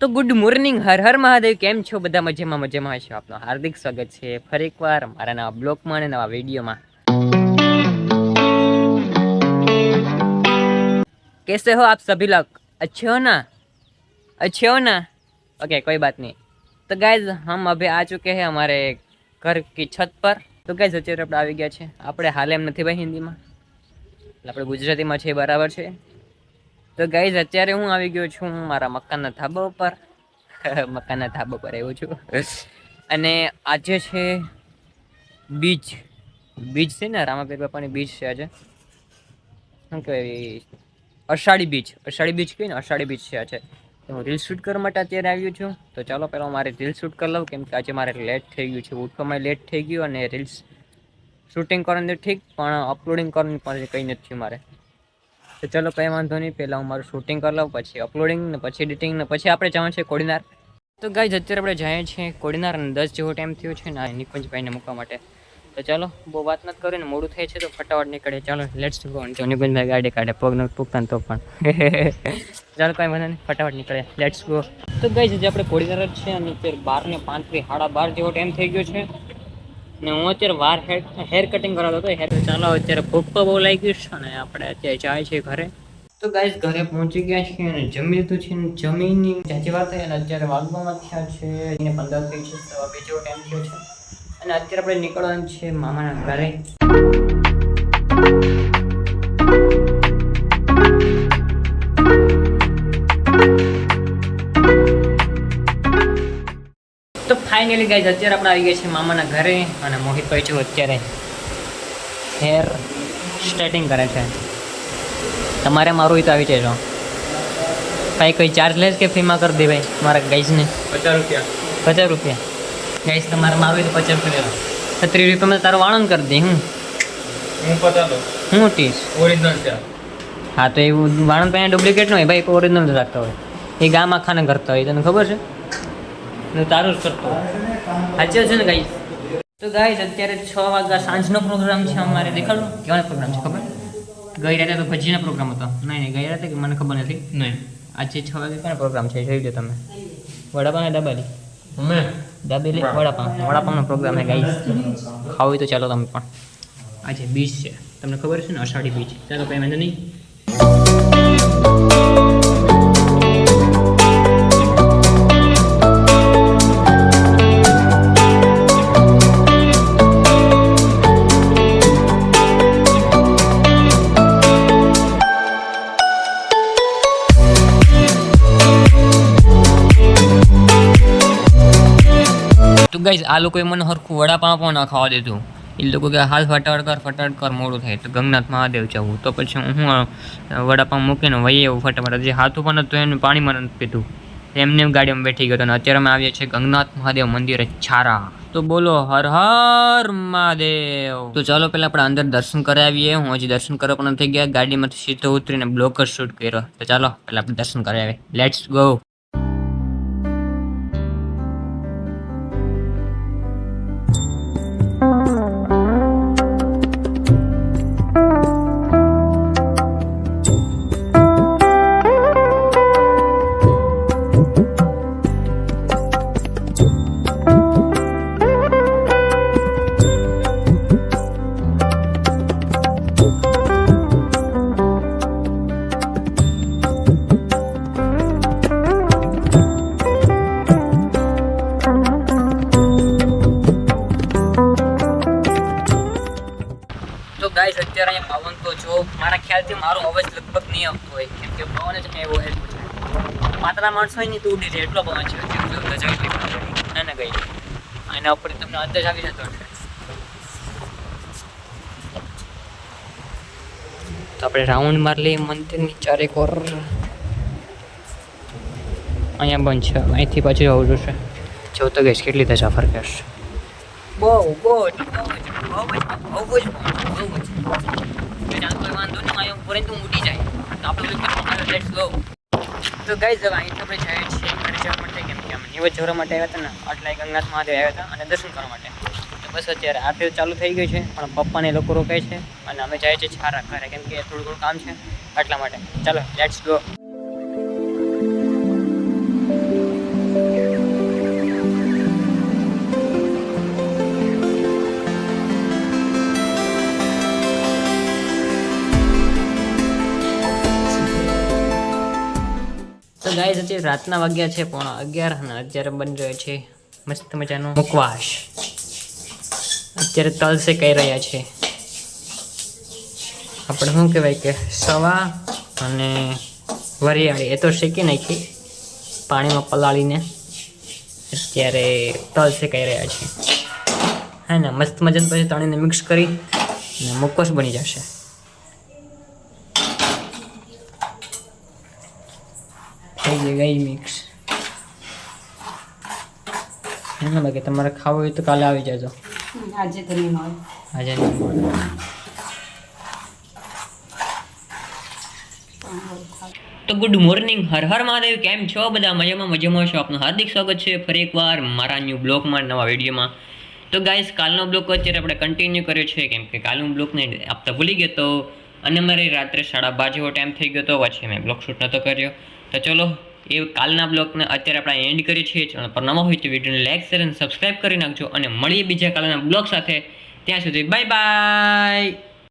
તો good morning, Har Har Mahadev. કેમ છો બધા? મજામાં છો? આપનું હાર્દિક સ્વાગત છે ફરી એકવાર મારા નવા બ્લોગમાં અને નવા વિડીયોમાં. कैसे हो आप सभी लोग? अच्छे हो ना? अच्छे हो ना? ओके, कोई बात नहीं. तो गाइज हम अभी आ चुके हैं हमारे घर की छत पर. તો ગાઈઝ અત્યારે આપણે આવી ગયા છે. આપણે હાલ એમ નથી ભાઈ હિન્દીમાં, આપણે ગુજરાતીમાં છે, બરાબર છે. તો ગાઈઝ અત્યારે હું આવી ગયો છું મારા મકાનના ધાબા ઉપર. મકાનના ધાબા પર આવ્યો છું અને આજે છે બીજ છે ને, રામાપીર બાપાની બીજ છે આજે. શું કહેવાય? અષાઢી બીજ કહીએ ને, અષાઢી બીજ છે આજે. તો હું રીલ શૂટ કરવા માટે અત્યારે આવ્યો છું. તો ચાલો પહેલાં મારે રીલ શૂટ કરી લઉં, કેમ કે આજે મારે લેટ થઈ ગયું છે, ઉઠવામાં લેટ થઈ ગયું અને રીલ્સ શૂટિંગ કરવાનું ઠીક, પણ અપલોડિંગ કરવાનું પણ કંઈ નથી થયું મારે. તો ચલો કંઈ વાંધો નહીં, પહેલાં હું મારું શૂટિંગ કરી લઉં, પછી અપલોડિંગ ને પછી એડિટિંગ ને પછી આપણે જવાનું છે કોડીનાર. તો ગાઈઝ અત્યારે આપણે જઈએ છીએ કોડીનાર અને 10 જેવો ટાઈમ થયો છે ને નિકુંજભાઈને મૂકવા માટે. તો ચાલો બહુ વાત નથી કરીને મોડું થાય છે, તો ફટાફટ નીકળે. ચાલો લેટ્સ ગો. જો નિકુંજભાઈ ગાડી કાઢે, પગ ન પૂગતા તો પણ ચાલો કંઈ વાંધો નહીં, ફટાફટ નીકળે, લેટ્સ ગો. તો ગાઈઝ હજી આપણે કોડીનાર જ છે અને અત્યારે 12:35 12:30 જેવો ટાઈમ થઈ ગયો છે ને હું અત્યારે હેર કટિંગ કરાવતો હતો. ચાલો અત્યારે ભૂખ તો બહુ લાગી છે અને આપણે અત્યારે જાય છે ઘરે. તો ગાઈઝ ઘરે પહોંચી ગયા છીએ અને જમી લીધું છે. જમીની જાજી વાત થઈ અને અત્યારે વાગવામાં થયા છે 15 થઈ છે, 2 જેવો ટાઈમ થયો છે અને અત્યારે આપણે નીકળવાનું છે મામાના ઘરે. તો ફાઇનલી ગાઈઝ અત્યારે આપણે આવી ગયા છીએ મામાના ઘરે અને મોહિતભાઈ જો અત્યારે હેર સ્ટ્રેટિંગ કરે છે. તમારે મારું હોય તો આવી જજો. ભાઈ કોઈ ચાર્જ લેસ કે ફ્રીમાં કરી દે ભાઈ મારા ગાઈઝને? 50 રૂપિયા. 50 રૂપિયા ગાઈઝ, તમારે મારું હોય તો 50 રૂપિયા. 30 રૂપિયામાં તારું વાળન કરી દે. હું 50 દઉં. હું 30 ઓરિજિનલ છે. હા તો એવું વાળન તો અહીંયા ડુપ્લિકેટ ન હોય ભાઈ, ઓરિજિનલ રાખતા હોય. એ ગામ આખાને કરતા હોય, તને ખબર છે? તારું જ કરતો સાચું છે ને ગાઈઝ? તો ગાઈઝ અત્યારે 6 વાગ્યા સાંજનો પ્રોગ્રામ છે અમારે. દેખાડો કેવાનો પ્રોગ્રામ છે ખબર? ગઈ રાતે તો ભજીનો પ્રોગ્રામ હતો. નહીં ગઈ રાતે કે મને ખબર નથી. નહીં, આજે 6 વાગે ક્યાં પ્રોગ્રામ છે જોઈ લો તમે. વડાપાવ ને દાબેલી? દાબેલી વડાપાવનો પ્રોગ્રામ છે ગાઈઝ. ખાવ હોય તો ચાલો તમે પણ. આજે બીજ છે, તમને ખબર છે ને, અષાઢી બીજ. ચાલો કંઈ વાંધો નહીં. ગાઈઝ આ લોકોએ મને હરખું વડાપાવ પણ ન ખાવા દીધું. એ લોકો કે હાલ ફટાફટ કર મોડું થાય તો ગંગનાથ મહાદેવ જવું. તો પછી હું વડાપાવ મૂકીને વહી એવું ફટાફટ. હજી હાથું પણ હતું એનું પાણીમાં નથી પીધું, એમને ગાડીમાં બેઠી ગયો. અને અત્યારે અમે આવીએ છીએ ગંગનાથ મહાદેવ મંદિરે છારા. તો બોલો હર હર મહાદેવ. તો ચાલો પહેલાં આપણે અંદર દર્શન કરાવીએ. હું હજી દર્શન કરવા પણ નથી ગયા, ગાડીમાંથી સીધો ઉતરીને બ્લોગ જ શૂટ કર્યો. તો ચાલો પહેલાં આપણે દર્શન કરાવીએ. Let's go. ગાઈસ અત્યારે અહીંયા પવન તો જો મારા ખ્યાલથી મારો અવાજ લગભગ નહીં આવતો હોય, કેમ કે પવન જ એવો છે. પાતળા માણસો હોય ને તો ઉડી જાય એટલો પવન છે. ના ના ગઈ એના ઉપર તમને અંદાજ આવી જતો હશે. તો આપણે રાઉન્ડ માર લઈએ મંદિરની ચારેક ઓર. અહીંયા બંધ છે, અહીંથી પાછું જવું જોશે. જો તો ગઈશ કેટલી ધજા ફરકેશ. બહુ વાંધો નહીં, ઉપર તો ઉડી જાય. તો આપણે લેટ્સ ગો. તો ગાઈઝ હવે અહીંથી આપણે જઈએ છીએ ઘરે જવા માટે, કેમ કે અમે નિવેદ જોવા માટે આવ્યા હતા ને, એટલે ગંગનાથ મહાદેવ આવ્યા હતા અને દર્શન કરવા માટે. તો બસ અત્યારે આરતી ચાલુ થઈ ગઈ છે, પણ પપ્પાને લોકો રોકાય છે અને અમે જાય છે છારા ઘરે, કેમ કે થોડું કામ છે એટલા માટે. ચાલો લેટ્સ ગો. ગાઈસ અત્યારે રાતના વાગ્યા છે 11:30 અને અત્યારે બની રહ્યો છે મસ્ત મજાનો મુખવાસ. અત્યારે તલ શેકાઈ રહ્યા છે. આપણે શું કહેવાય કે સવા અને વરિયાળી એ તો શેકી નાખી પાણીમાં પલાળીને. અત્યારે તલ શેકાઈ રહ્યા છે. હા ને મસ્ત મજાને પછી ત્રણેયને મિક્સ કરી અને મુખવાસ બની જશે. થઈ ગઈ મિક્સ. એના બાકી તમારે ખાવું હોય તો કાલે આવી જાજો. આજે તો નહીં મળે. આજે નહીં મળે. તો ગુડ મોર્નિંગ, હર હર મહાદેવ. કેમ છો બધા? મજામાં છો? આપનું હાર્દિક સ્વાગત છે ફરી એકવાર મારા ન્યૂ બ્લોગમાં, નવા વિડીયોમાં. તો ગાઈસ, કાલનો બ્લોગ અત્યારે આપણે કન્ટિન્યુ કર્યો છે કેમ કે કાલનો બ્લોગને આપતા ભૂલી ગયો તો, અને મારે રાત્રે 12:30 જેવો ટાઈમ થઈ ગયો તો પછી મેં બ્લોગ શૂટ નહોતો કર્યો. તો ચલો એ કાલના બ્લોગને અત્યારે આપણે એન્ડ કરીએ છીએ. ચેનલ પર નવા હોય તો વિડીયોને લાઈક, શેર અને સબસ્ક્રાઈબ કરી નાખજો અને મળીએ બીજા કાલના બ્લોગ સાથે. ત્યાં સુધી બાય બાય.